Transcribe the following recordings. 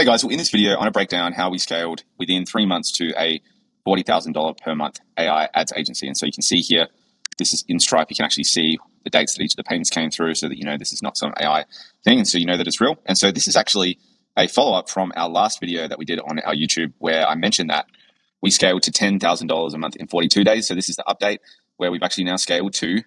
Hey guys, well in this video I want to break down how we scaled within 3 months to a $40,000 per month AI ads agency. And so you can see here, this is in Stripe. You can actually see the dates that each of the payments came through so that you know this is not some AI thing, and so you know that it's real. And so this is actually a follow-up from our last video that we did on our YouTube where I mentioned that we scaled to $10,000 a month in 42 days. So this is the update where we've actually now scaled to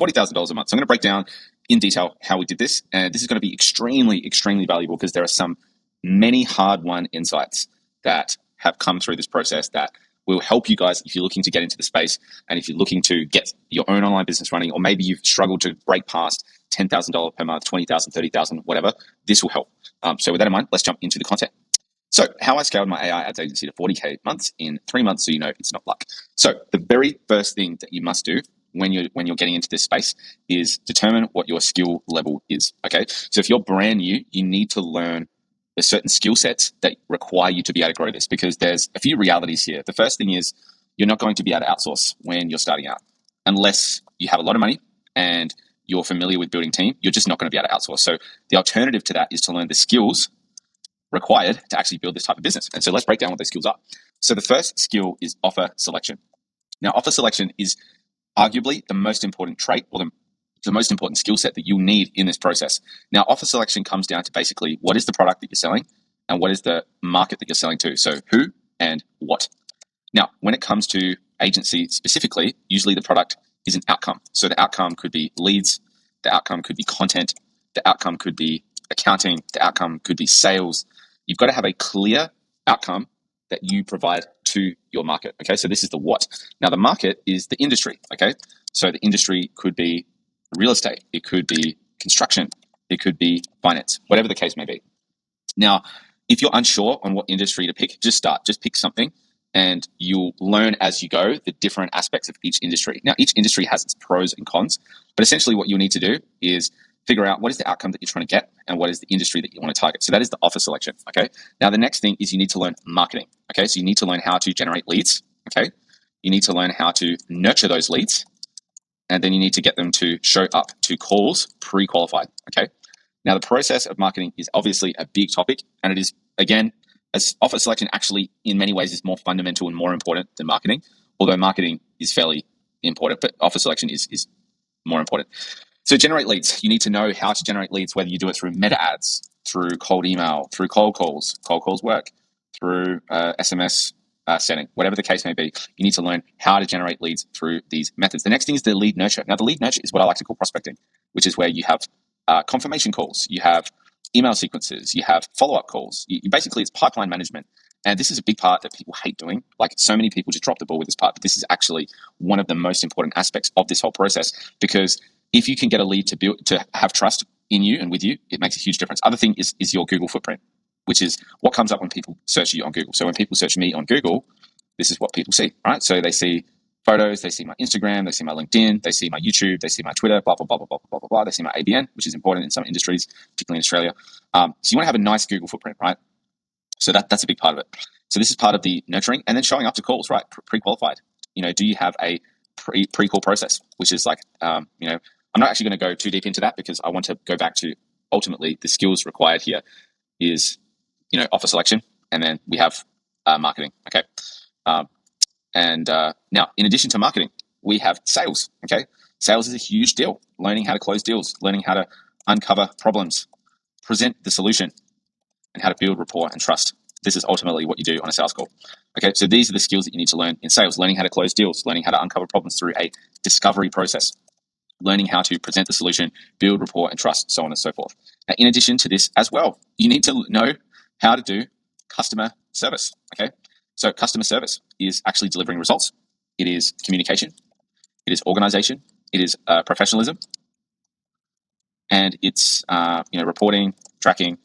$40,000 a month. So I'm going to break down in detail how we did this. And this is going to be extremely, extremely valuable because there are many hard-won insights that have come through this process that will help you guys if you're looking to get into the space and if you're looking to get your own online business running, or maybe you've struggled to break past $10,000 per month, 20,000, 30,000, whatever. This will help. So with that in mind, let's jump into the content. So how I scaled my AI ads agency to 40K months in 3 months, so you know it's not luck. So the very first thing that you must do when you're getting into this space is determine what your skill level is. Okay. So if you're brand new, you need to learn the certain skill sets that require you to be able to grow this, because there's a few realities here. The first thing is you're not going to be able to outsource when you're starting out unless you have a lot of money and you're familiar with building team. You're just not going to be able to outsource. So the alternative to that is to learn the skills required to actually build this type of business. And so let's break down what those skills are. So the first skill is offer selection. Now, offer selection is arguably the most important trait, or the most important skill set that you'll need in this process. Now, offer selection comes down to basically what is the product that you're selling and what is the market that you're selling to. So who and what. Now, when it comes to agency specifically, usually the product is an outcome. So the outcome could be leads, the outcome could be content, the outcome could be accounting, the outcome could be sales. You've got to have a clear outcome that you provide to your market. Okay, so this is the what. Now, the market is the industry. Okay, so the industry could be real estate, it could be construction, it could be finance, whatever the case may be. Now, if you're unsure on what industry to pick, just pick something, and you'll learn as you go the different aspects of each industry. Now, each industry has its pros and cons, but essentially what you'll need to do is figure out what is the outcome that you're trying to get and what is the industry that you want to target. So that is the offer selection. Okay. Now, the next thing is you need to learn marketing. Okay. So you need to learn how to generate leads. Okay. You need to learn how to nurture those leads, and then you need to get them to show up to calls pre-qualified. Okay. Now, the process of marketing is obviously a big topic, and it is, again, as offer selection actually in many ways is more fundamental and more important than marketing, although marketing is fairly important, but offer selection is more important. So generate leads. You need to know how to generate leads, whether you do it through meta ads, through cold email, through cold calls. Cold calls work, through SMS setting, whatever the case may be. You need to learn how to generate leads through these methods. The next thing is the lead nurture. Now, the lead nurture is what I like to call prospecting, which is where you have confirmation calls, you have email sequences, you have follow-up calls. Basically, it's pipeline management. And this is a big part that people hate doing. Like, so many people just drop the ball with this part, but this is actually one of the most important aspects of this whole process, because if you can get a lead to have trust in you and with you, it makes a huge difference. Other thing is your Google footprint, which is what comes up when people search you on Google. So when people search me on Google, this is what people see, right? So they see photos, they see my Instagram, they see my LinkedIn, they see my YouTube, they see my Twitter, blah, blah, blah, blah, blah, blah, blah, blah. They see my ABN, which is important in some industries, particularly in Australia. So you want to have a nice Google footprint, right? So that's a big part of it. So this is part of the nurturing, and then showing up to calls, right? Pre-qualified. Do you have a pre-call process, which is like, I'm not actually going to go too deep into that because I want to go back to ultimately the skills required here is, offer selection, and then we have marketing. Okay. Now, in addition to marketing, we have sales. Okay. Sales is a huge deal. Learning how to close deals, learning how to uncover problems, present the solution, and how to build rapport and trust. This is ultimately what you do on a sales call. Okay. So these are the skills that you need to learn in sales: learning how to close deals, learning how to uncover problems through a discovery process, learning how to present the solution, build rapport and trust, so on and so forth. Now, in addition to this as well, you need to know how to do customer service. Okay. So customer service is actually delivering results. It is communication. It is organization. It is professionalism. And it's, reporting, tracking,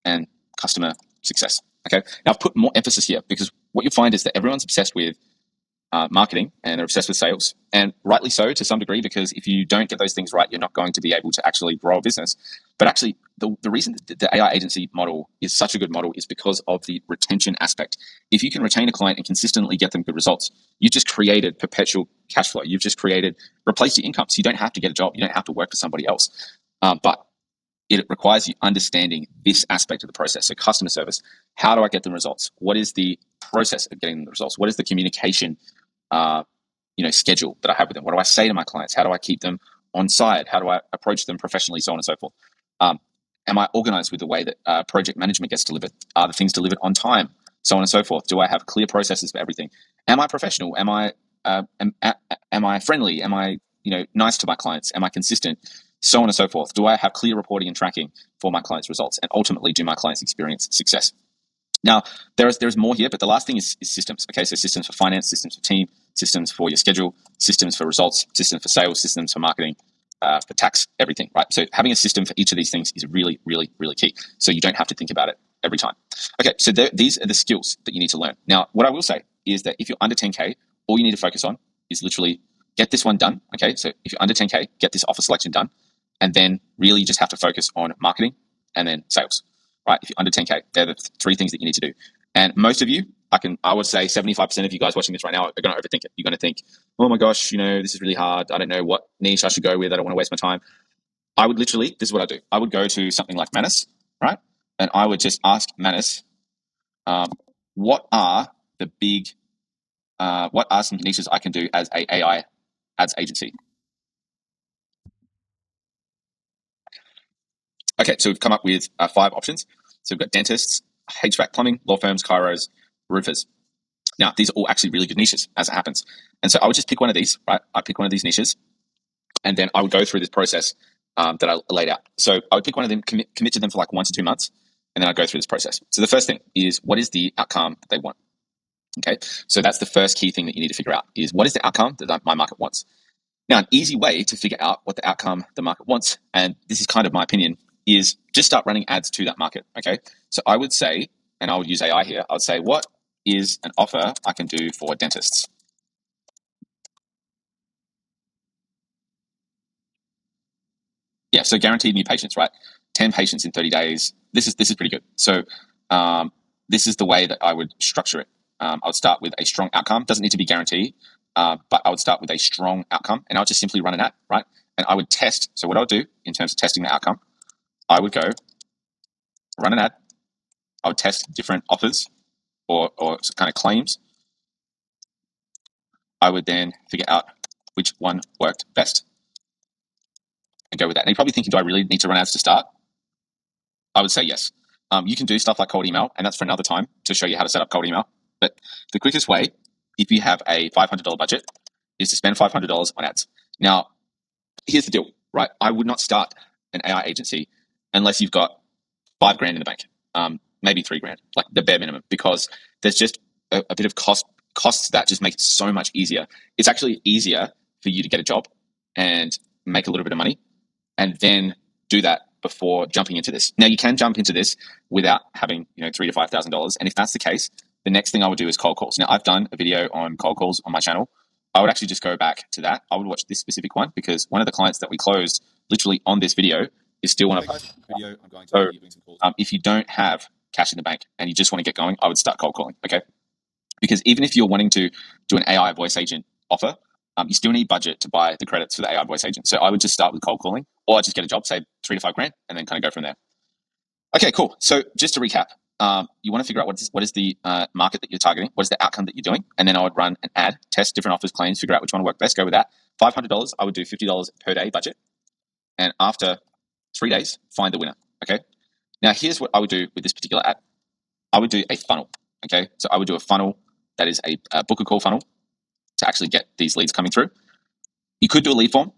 and customer success. Okay. Now, I've put more emphasis here because what you find is that everyone's obsessed with marketing, and they're obsessed with sales, and rightly so to some degree, because if you don't get those things right, you're not going to be able to actually grow a business. But actually, the reason that the AI agency model is such a good model is because of the retention aspect. If you can retain a client and consistently get them good results, you've just created perpetual cash flow. You've just replaced your income. So you don't have to get a job. You don't have to work for somebody else. But it requires you understanding this aspect of the process. So customer service, how do I get the results? What is the process of getting the results? What is the communication schedule that I have with them? What do I say to my clients? How do I keep them on side? How do I approach them professionally, so on and so forth? Am I organized with the way that project management gets delivered? Are the things delivered on time? So on and so forth. Do I have clear processes for everything? Am I professional? Am I friendly? Am I nice to my clients? Am I consistent? So on and so forth. Do I have clear reporting and tracking for my clients' results? And ultimately, do my clients experience success? Now, there's more here, but the last thing is systems. Okay, so systems for finance, systems for team, systems for your schedule, systems for results, systems for sales, systems for marketing, for tax, everything, right? So having a system for each of these things is really, really, really key. So you don't have to think about it every time. Okay, so these are the skills that you need to learn. Now, what I will say is that if you're under 10K, all you need to focus on is literally get this one done. Okay, so if you're under 10K, get this offer selection done, and then really you just have to focus on marketing and then sales. Right, if you're under 10K, they're the three things that you need to do. And most of you, I would say 75% of you guys watching this right now are going to overthink it. You're going to think, oh my gosh, this is really hard. I don't know what niche I should go with. I don't want to waste my time. I would literally, this is what I do. I would go to something like Manus, right? And I would just ask Manus, what are some niches I can do as a AI ads agency? Okay, so we've come up with 5 options. So we've got dentists, HVAC plumbing, law firms, chiros, roofers. Now, these are all actually really good niches as it happens. And so I would just pick one of these, right? I pick one of these niches, and then I would go through this process that I laid out. So I would pick one of them, commit to them for like 1 to 2 months, and then I'd go through this process. So the first thing is, what is the outcome that they want? Okay, so that's the first key thing that you need to figure out is, what is the outcome that my market wants? Now, an easy way to figure out what the outcome the market wants, and this is kind of my opinion, is just start running ads to that market. Okay, so I would say, and I would use AI here, I would say, what is an offer I can do for dentists? Yeah, so guaranteed new patients, right? 10 patients in 30 days. This is pretty good. So this is the way that I would structure it. I would start with a strong outcome. Doesn't need to be guaranteed, but I would start with a strong outcome, and I'll just simply run an ad, right? And I would test. So what I would do in terms of testing the outcome, I would go run an ad. I would test different offers or kind of claims. I would then figure out which one worked best and go with that. And you're probably thinking, do I really need to run ads to start? I would say yes. You can do stuff like cold email, and that's for another time to show you how to set up cold email. But the quickest way, if you have a $500 budget, is to spend $500 on ads. Now, here's the deal, right? I would not start an AI agency unless you've got $5,000 in the bank, maybe $3,000, like the bare minimum, because there's just a bit of costs that just make it so much easier. It's actually easier for you to get a job and make a little bit of money, and then do that before jumping into this. Now, you can jump into this without having $3,000 to $5,000, and if that's the case, the next thing I would do is cold calls. Now, I've done a video on cold calls on my channel. I would actually just go back to that. I would watch this specific one because one of the clients that we closed literally on this video is still one of those. Video. I'm going to so, doing some calls. If you don't have cash in the bank and you just want to get going, I would start cold calling. Okay, because even if you're wanting to do an AI voice agent offer, you still need budget to buy the credits for the AI voice agent. So I would just start with cold calling, or I'd just get a job, say $3,000 to $5,000, and then kind of go from there. Okay, cool. So just to recap, you want to figure out what is the market that you're targeting, what is the outcome that you're doing, and then I would run an ad, test different offers, claims, figure out which one will work best, go with that. $500, I would do $50 per day budget, and after 3 days, find the winner. Okay. Now here's what I would do with this particular ad. I would do a funnel. Okay, so I would do a funnel that is a book a call funnel to actually get these leads coming through. You could do a lead form.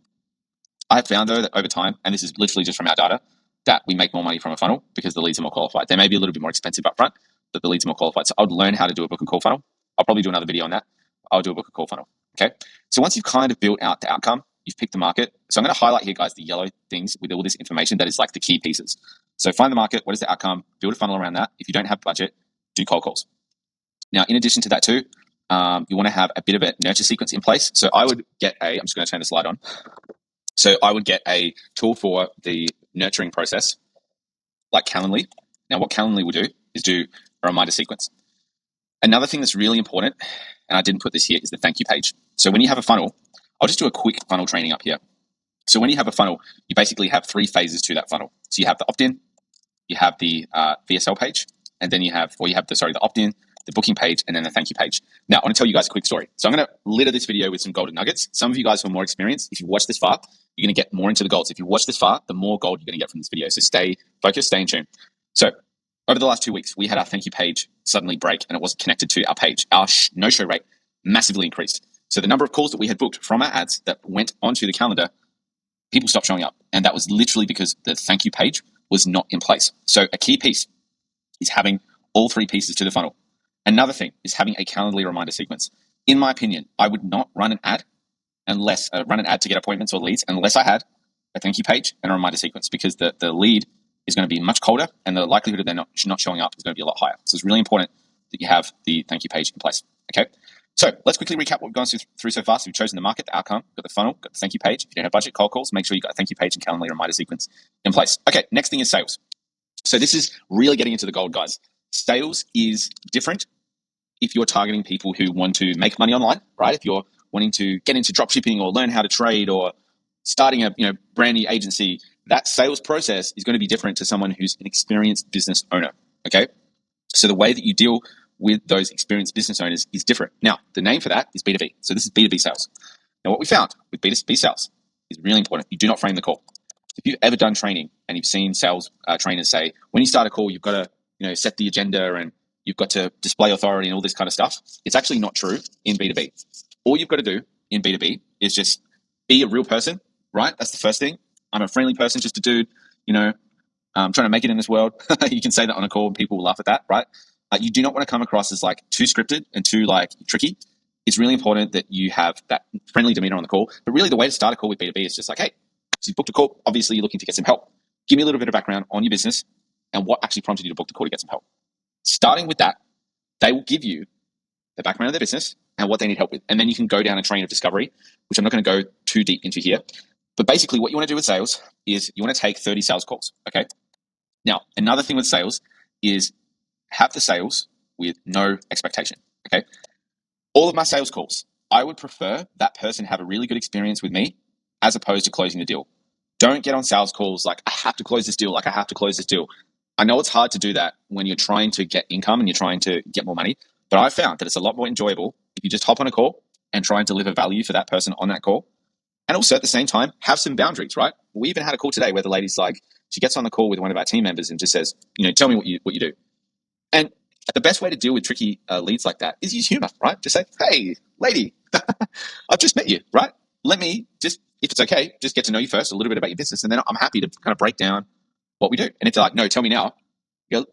I have found though that over time, and this is literally just from our data, that we make more money from a funnel because the leads are more qualified. They may be a little bit more expensive up front, but the leads are more qualified. So I would learn how to do a book and call funnel. I'll probably do another video on that. I'll do a book and call funnel. Okay. So once you've kind of built out the outcome, you've picked the market. So I'm going to highlight here, guys, the yellow things with all this information that is like the key pieces. So find the market. What is the outcome? Build a funnel around that. If you don't have budget, do cold calls. Now, in addition to that too, you want to have a bit of a nurture sequence in place. So I would get I'm just going to turn the slide on. So I would get a tool for the nurturing process, like Calendly. Now, what Calendly will do is do a reminder sequence. Another thing that's really important, and I didn't put this here, is the thank you page. So when you have a funnel, I'll just do a quick funnel training up here. So when you have a funnel, you basically have 3 phases to that funnel. So you have the opt-in, you have the VSL page, and then you have the opt-in, the booking page, and then the thank you page. Now, I want to tell you guys a quick story. So I'm going to litter this video with some golden nuggets. Some of you guys who are more experienced, if you watch this far, you're going to get more into the golds. If you watch this far, the more gold you're going to get from this video. So stay focused, stay in tune. So over the last 2 weeks, we had our thank you page suddenly break, and it wasn't connected to our page. Our no-show rate massively increased. So the number of calls that we had booked from our ads that went onto the calendar, people stopped showing up. And that was literally because the thank you page was not in place. So a key piece is having all 3 pieces to the funnel. Another thing is having a Calendly reminder sequence. In my opinion, I would not run an ad to get appointments or leads unless I had a thank you page and a reminder sequence, because the lead is going to be much colder and the likelihood of them not showing up is going to be a lot higher. So it's really important that you have the thank you page in place. Okay. So let's quickly recap what we've gone through so far. So we've chosen the market, the outcome, got the funnel, got the thank you page. If you don't have budget, cold calls, make sure you got a thank you page and Calendly reminder sequence in place. Okay, next thing is sales. So this is really getting into the gold, guys. Sales is different if you're targeting people who want to make money online, right? If you're wanting to get into drop shipping or learn how to trade or starting a brand new agency, that sales process is going to be different to someone who's an experienced business owner. Okay, so the way that you deal with those experienced business owners is different. Now, the name for that is B2B. So this is B2B sales. Now, what we found with B2B sales is really important. You do not frame the call. If you've ever done training and you've seen sales trainers say, when you start a call, you've got to set the agenda and you've got to display authority and all this kind of stuff. It's actually not true in B2B. All you've got to do in B2B is just be a real person, right? That's the first thing. I'm a friendly person, just a dude, trying to make it in this world. You can say that on a call and people will laugh at that, right? You do not want to come across as like too scripted and too like tricky. It's really important that you have that friendly demeanor on the call. But really the way to start a call with B2B is just like, hey, so you booked a call. Obviously you're looking to get some help. Give me a little bit of background on your business and what actually prompted you to book the call to get some help. Starting with that, they will give you the background of their business and what they need help with. And then you can go down a train of discovery, which I'm not going to go too deep into here. But basically what you want to do with sales is you want to take 30 sales calls. Okay. Now, another thing with sales is have the sales with no expectation. Okay. All of my sales calls, I would prefer that person have a really good experience with me as opposed to closing the deal. Don't get on sales calls like, I have to close this deal. I know it's hard to do that when you're trying to get income and you're trying to get more money, but I've found that it's a lot more enjoyable if you just hop on a call and try and deliver value for that person on that call. And also at the same time, have some boundaries, right? We even had a call today where the lady's like, she gets on the call with one of our team members and just says, tell me what you do. And the best way to deal with tricky leads like that is use humor, right? Just say, hey, lady, I've just met you, right? Let me just, if it's okay, just get to know you first, a little bit about your business. And then I'm happy to kind of break down what we do. And if they're like, no, tell me now, you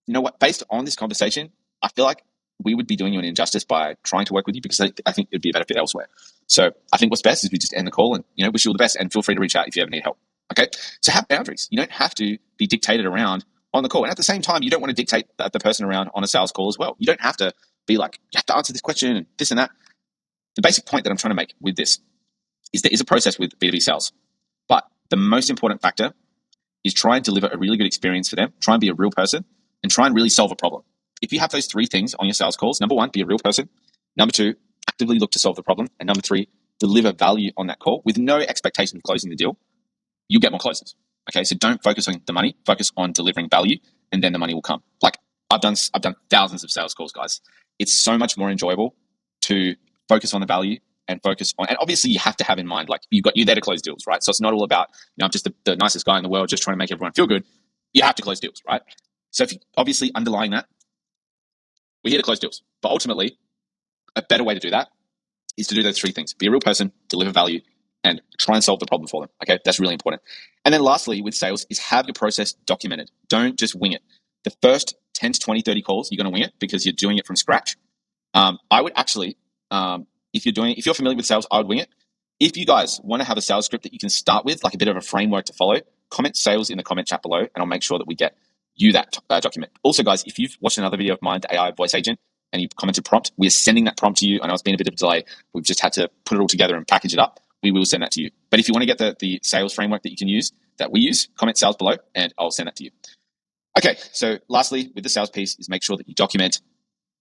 know what, based on this conversation, I feel like we would be doing you an injustice by trying to work with you because I think it'd be a better fit elsewhere. So I think what's best is we just end the call and, wish you all the best and feel free to reach out if you ever need help. Okay. So have boundaries. You don't have to be dictated around on the call. And at the same time, you don't want to dictate the person around on a sales call as well. You don't have to be like, you have to answer this question and this and that. The basic point that I'm trying to make with this is there is a process with B2B sales, but the most important factor is try and deliver a really good experience for them, try and be a real person, and try and really solve a problem. If you have those 3 things on your sales calls, number 1, be a real person. Number 2, actively look to solve the problem. And number 3, deliver value on that call with no expectation of closing the deal, you'll get more closes. Okay, so don't focus on the money, focus on delivering value, and then the money will come. Like I've done thousands of sales calls, guys. It's so much more enjoyable to focus on the value and focus on, and obviously you have to have in mind, like you're there to close deals, right? So it's not all about, I'm just the nicest guy in the world, just trying to make everyone feel good. You have to close deals, right? So if you, obviously underlying that, we're here to close deals. But ultimately, a better way to do that is to do those 3 things: be a real person, deliver value, and try and solve the problem for them. Okay, that's really important. And then lastly, with sales, is have your process documented. Don't just wing it. The first 10 to 20, 30 calls, you're going to wing it because you're doing it from scratch. I would actually, if you're familiar with sales, I would wing it. If you guys want to have a sales script that you can start with, like a bit of a framework to follow, comment sales in the comment chat below, and I'll make sure that we get you that document. Also, guys, if you've watched another video of mine, the AI voice agent, and you've commented prompt, we're sending that prompt to you. I know it's been a bit of a delay. We've just had to put it all together and package it up. We will send that to you. But if you want to get the sales framework that you can use, that we use, comment sales below, and I'll send that to you. Okay, so lastly, with the sales piece is make sure that you document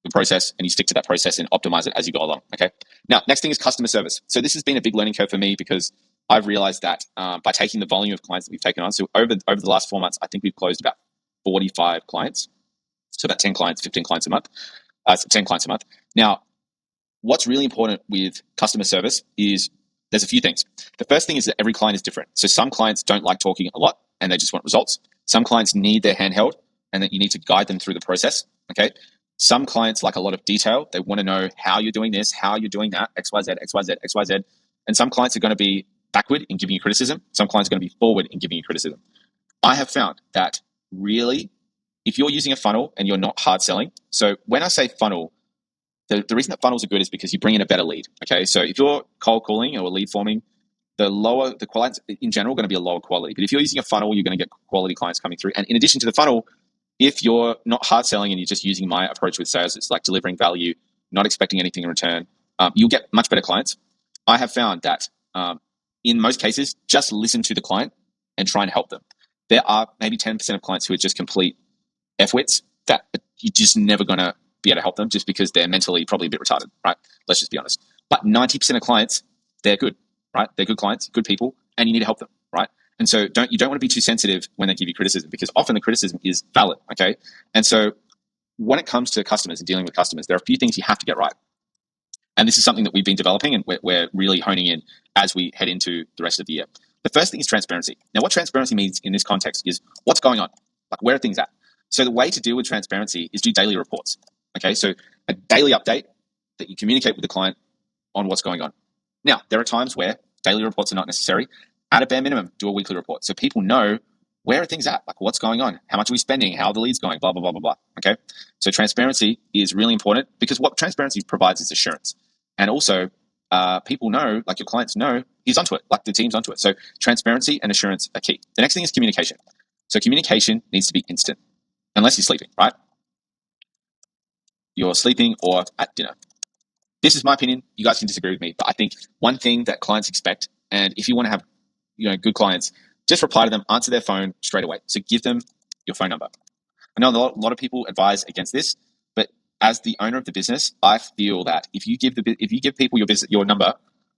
the process and you stick to that process and optimize it as you go along. Okay. Now, next thing is customer service. So this has been a big learning curve for me because I've realized that by taking the volume of clients that we've taken on, so over the last 4 months, I think we've closed about 45 clients. So about 10 clients, 15 clients a month, 10 clients a month. Now, what's really important with customer service is there's a few things. The first thing is that every client is different. So some clients don't like talking a lot and they just want results. Some clients need their hand held and that you need to guide them through the process. Okay. Some clients like a lot of detail. They want to know how you're doing this, how you're doing that, XYZ, XYZ, XYZ. And some clients are going to be backward in giving you criticism. Some clients are going to be forward in giving you criticism. I have found that really, if you're using a funnel and you're not hard selling, so when I say funnel, the reason that funnels are good is because you bring in a better lead. Okay, so if you're cold calling or lead forming, the clients in general are going to be a lower quality. But if you're using a funnel, you're going to get quality clients coming through. And in addition to the funnel, if you're not hard selling and you're just using my approach with sales, it's like delivering value, not expecting anything in return, you'll get much better clients. I have found that in most cases, just listen to the client and try and help them. There are maybe 10% of clients who are just complete F-wits that you're just never going to be able to help them just because they're mentally probably a bit retarded, right? Let's just be honest. But 90% of clients, they're good, right? They're good clients, good people, and you need to help them, right? And so you don't want to be too sensitive when they give you criticism because often the criticism is valid, okay? And so when it comes to customers and dealing with customers, there are a few things you have to get right. And this is something that we've been developing and we're really honing in as we head into the rest of the year. The first thing is transparency. Now, what transparency means in this context is what's going on, like where are things at? So the way to deal with transparency is do daily reports. Okay, so a daily update that you communicate with the client on what's going on. Now, there are times where daily reports are not necessary. At a bare minimum, do a weekly report so people know where are things at, like what's going on, how much are we spending, how are the leads going, blah, blah, blah, blah, blah. Okay, so transparency is really important because what transparency provides is assurance. And also, people know, like your clients know, he's onto it, like the team's onto it. So transparency and assurance are key. The next thing is communication. So communication needs to be instant, unless you're sleeping, right? You're sleeping or at dinner. This is my opinion. You guys can disagree with me, but I think one thing that clients expect, and if you want to have good clients, just reply to them, answer their phone straight away. So give them your phone number. I know a lot of people advise against this, but as the owner of the business, I feel that if you give people your number,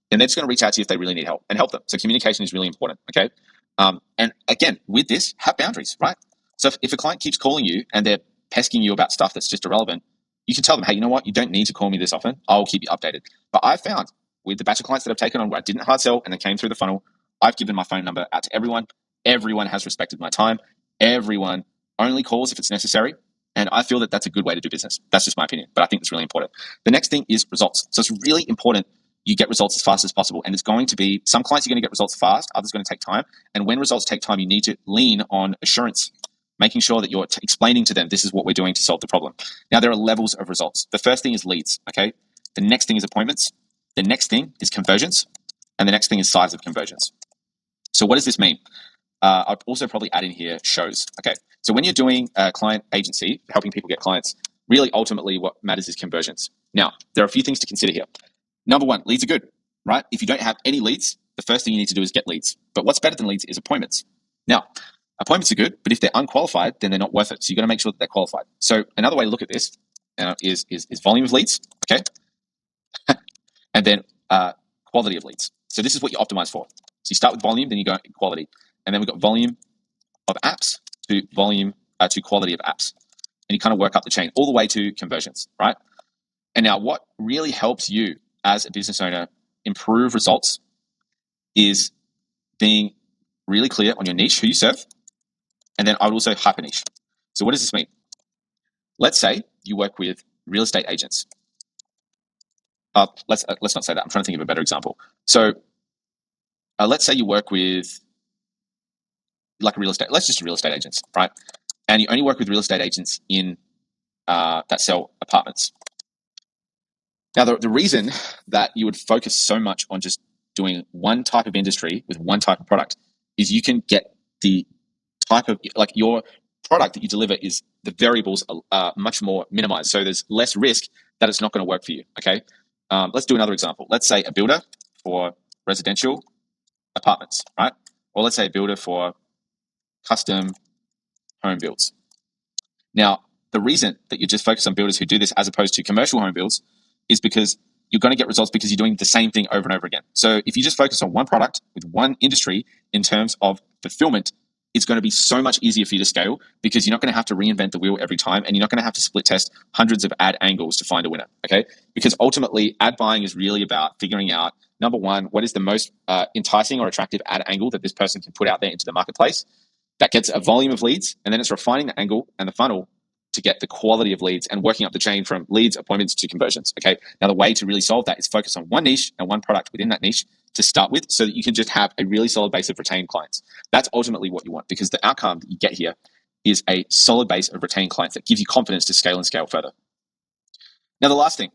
then they're just going to reach out to you if they really need help and help them. So communication is really important. Okay, and again, with this, have boundaries, right? So if a client keeps calling you and they're pesking you about stuff that's just irrelevant, you can tell them, hey, you know what? You don't need to call me this often. I'll keep you updated. But I've found with the batch of clients that I've taken on where I didn't hard sell and they came through the funnel, I've given my phone number out to everyone. Everyone has respected my time. Everyone only calls if it's necessary. And I feel that that's a good way to do business. That's just my opinion, but I think it's really important. The next thing is results. So it's really important you get results as fast as possible. And it's going to be, some clients are going to get results fast, others are going to take time. And when results take time, you need to lean on assurance, making sure that you're explaining to them, this is what we're doing to solve the problem. Now, there are levels of results. The first thing is leads, okay? The next thing is appointments. The next thing is conversions. And the next thing is size of conversions. So what does this mean? I'd also probably add in here shows. Okay, so when you're doing a client agency, helping people get clients, really ultimately what matters is conversions. Now, there are a few things to consider here. Number one, leads are good, right? If you don't have any leads, the first thing you need to do is get leads. But what's better than leads is appointments. Now, appointments are good, but if they're unqualified, then they're not worth it. So you've got to make sure that they're qualified. So another way to look at this is volume of leads, okay? And then quality of leads. So this is what you optimize for. So you start with volume, then you go quality. And then we've got volume of apps to volume to quality of apps. And you kind of work up the chain all the way to conversions, right? And now what really helps you as a business owner improve results is being really clear on your niche, who you serve. And then I would also hyper niche. So what does this mean? Let's say you work with real estate agents. Let's not say that. I'm trying to think of a better example. So let's say you work with like real estate. Let's just do real estate agents, right? And you only work with real estate agents in that sell apartments. Now, the reason that you would focus so much on just doing one type of industry with one type of product is you can get the type of, like your product that you deliver is the variables are much more minimized. So there's less risk that it's not going to work for you, okay? Let's do another example. Let's say a builder for residential apartments, right? Or let's say a builder for custom home builds. Now, the reason that you just focus on builders who do this as opposed to commercial home builds is because you're going to get results because you're doing the same thing over and over again. So if you just focus on one product with one industry in terms of fulfillment, it's going to be so much easier for you to scale because you're not going to have to reinvent the wheel every time, and you're not going to have to split test hundreds of ad angles to find a winner. Okay, because ultimately ad buying is really about figuring out, number one, what is the most enticing or attractive ad angle that this person can put out there into the marketplace that gets a volume of leads, and then it's refining the angle and the funnel to get the quality of leads and working up the chain from leads, appointments to conversions. Okay. Now, the way to really solve that is focus on one niche and one product within that niche to start with so that you can just have a really solid base of retained clients. That's ultimately what you want, because the outcome that you get here is a solid base of retained clients that gives you confidence to scale and scale further. Now, the last thing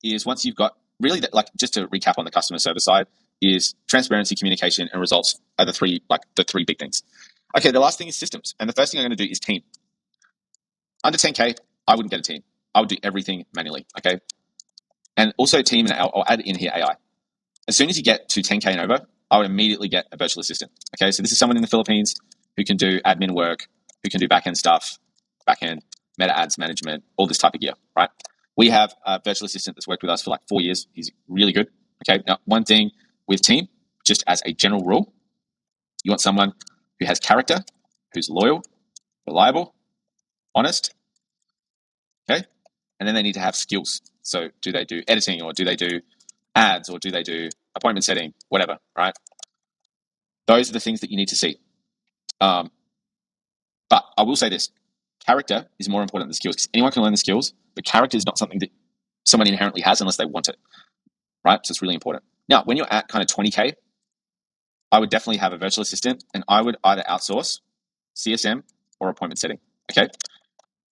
is, once you've got really that, like, just to recap on the customer service side, is transparency, communication, and results are the three big things. Okay. The last thing is systems. And the first thing I'm going to do is team. Under 10K, I wouldn't get a team. I would do everything manually, okay? And also team, and I'll add in here AI. As soon as you get to 10K and over, I would immediately get a virtual assistant, okay? So this is someone in the Philippines who can do admin work, who can do back-end stuff, back-end, meta ads management, all this type of gear, right? We have a virtual assistant that's worked with us for like 4 years. He's really good, okay? Now, one thing with team, just as a general rule, you want someone who has character, who's loyal, reliable, honest, okay? And then they need to have skills. So do they do editing, or do they do ads, or do they do appointment setting, whatever, right? Those are the things that you need to see. But I will say this, character is more important than the skills, because anyone can learn the skills, but character is not something that someone inherently has unless they want it, right? So it's really important. Now, when you're at kind of 20K, I would definitely have a virtual assistant, and I would either outsource CSM or appointment setting, okay?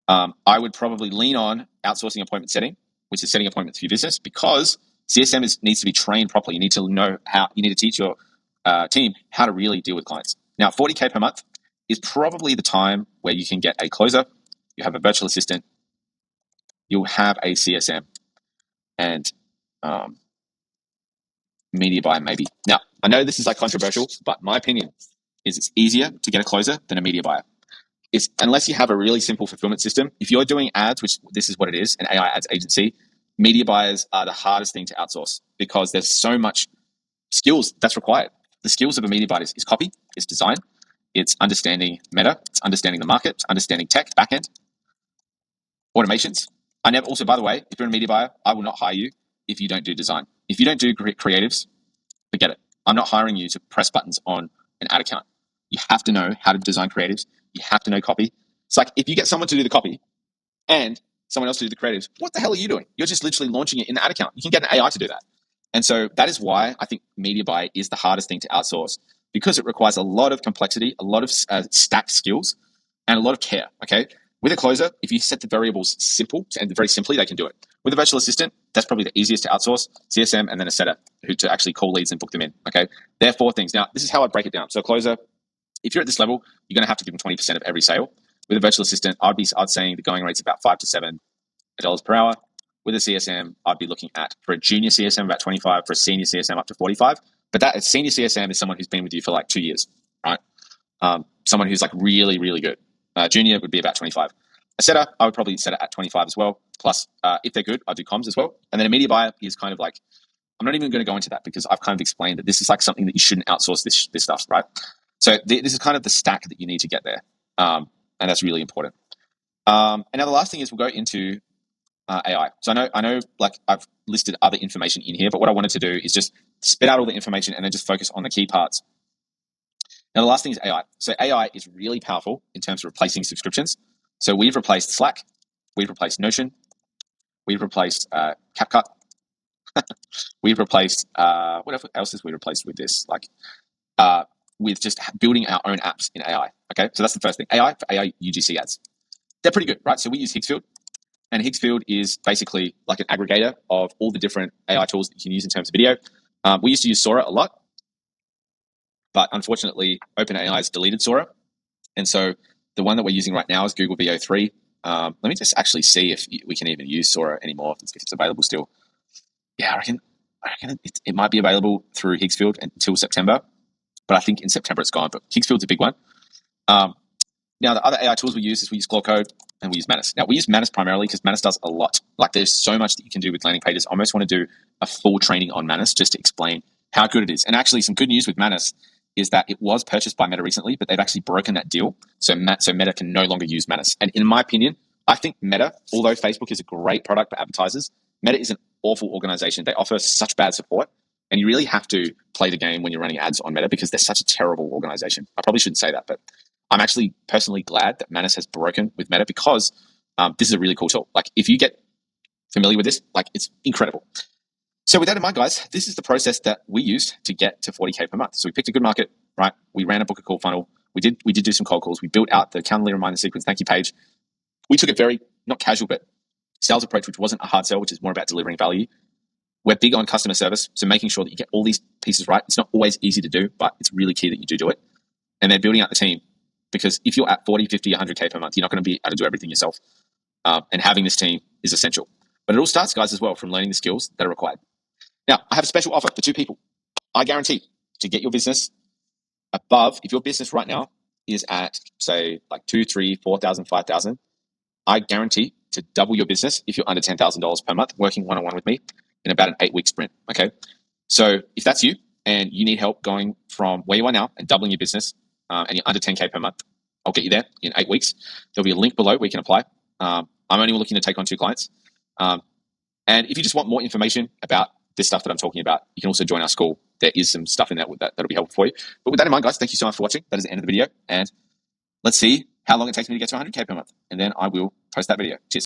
I would probably lean on outsourcing appointment setting, which is setting appointments for your business, because CSM needs to be trained properly. You need to know how, you need to teach your team how to really deal with clients. Now, 40K per month is probably the time where you can get a closer, you have a virtual assistant, you'll have a CSM, and media buyer maybe. Now, I know this is like controversial, but my opinion is it's easier to get a closer than a media buyer. It's, unless you have a really simple fulfillment system, if you're doing ads, which this is what it is, an AI ads agency, media buyers are the hardest thing to outsource because there's so much skills that's required. The skills of a media buyer is copy, is design, it's understanding meta, it's understanding the market, it's understanding tech, backend, automations. I never, also, by the way, if you're a media buyer, I will not hire you if you don't do design. If you don't do creatives, forget it. I'm not hiring you to press buttons on an ad account. You have to know how to design creatives. You have to know copy. It's like if you get someone to do the copy and someone else to do the creatives, what the hell are you doing? You're just literally launching it in the ad account. You can get an AI to do that. And so that is why I think media buy is the hardest thing to outsource, because it requires a lot of complexity, a lot of stacked skills, and a lot of care, okay? With a closer, if you set the variables simple and very simply, they can do it. With a virtual assistant, that's probably the easiest to outsource, CSM, and then a setter who to actually call leads and book them in, okay? There are 4 things. Now, this is how I break it down. So a closer, if you're at this level, you're going to have to give them 20% of every sale. With a virtual assistant, I'd saying the going rate's about $5 to $7 per hour. With a CSM, I'd be looking at, for a junior CSM, about 25, for a senior CSM, up to 45. But that a senior CSM is someone who's been with you for like 2 years, right? Someone who's like really, really good. Junior would be about 25. A setter, I would probably set it at 25 as well. Plus, if they're good, I'd do comms as well. And then a media buyer is kind of like, I'm not even going to go into that because I've kind of explained that this is like something that you shouldn't outsource this stuff, right? So this is kind of the stack that you need to get there. And that's really important. And now the last thing is we'll go into AI. So I know like I've listed other information in here, but what I wanted to do is just spit out all the information and then just focus on the key parts. Now, the last thing is AI. So AI is really powerful in terms of replacing subscriptions. So we've replaced Slack, we've replaced Notion, we've replaced CapCut, we've replaced what else is we replaced with this? Like with just building our own apps in AI. Okay, so that's the first thing. AI for AI UGC ads. They're pretty good, right? So we use Higgsfield, and Higgsfield is basically like an aggregator of all the different AI tools that you can use in terms of video. We used to use Sora a lot, but unfortunately, OpenAI has deleted Sora. And so the one that we're using right now is Google VO3. Let me just actually see if we can even use Sora anymore, if it's available still. Yeah, I reckon it might be available through Higgsfield until September, but I think in September it's gone. But Higgsfield's a big one. Now, the other AI tools we use Claude Code and we use Manus. Now, we use Manus primarily because Manus does a lot. Like, there's so much that you can do with landing pages. I almost want to do a full training on Manus just to explain how good it is. And actually, some good news with Manus is that it was purchased by Meta recently, but they've actually broken that deal. So Meta can no longer use Manus. And in my opinion, I think Meta, although Facebook is a great product for advertisers, Meta is an awful organization. They offer such bad support. And you really have to play the game when you're running ads on Meta because they're such a terrible organization. I probably shouldn't say that, but I'm actually personally glad that Manus has broken with Meta because this is a really cool tool. Like if you get familiar with this, like it's incredible. So with that in mind, guys, this is the process that we used to get to 40K per month. So we picked a good market, right? We ran a book a call funnel. We did do some cold calls. We built out the calendar reminder sequence thank you page. We took a very, not casual, but sales approach, which wasn't a hard sell, which is more about delivering value. We're big on customer service, so making sure that you get all these pieces right. It's not always easy to do, but it's really key that you do it. And then building out the team, because if you're at 40, 50, 100K per month, you're not going to be able to do everything yourself. And having this team is essential. But it all starts, guys, as well, from learning the skills that are required. Now, I have a special offer for 2 people. I guarantee to get your business above, if your business right now is at, say, like 2, 3, 4,000, 5,000, I guarantee to double your business if you're under $10,000 per month working one-on-one with me in about an 8-week sprint, okay? So if that's you and you need help going from where you are now and doubling your business and you're under 10K per month, I'll get you there in 8 weeks. There'll be a link below where you can apply. I'm only looking to take on 2 clients. And if you just want more information about this stuff that I'm talking about, you can also join our school. There is some stuff in there that'll be helpful for you. But with that in mind, guys, thank you so much for watching. That is the end of the video. And let's see how long it takes me to get to 100K per month. And then I will post that video. Cheers.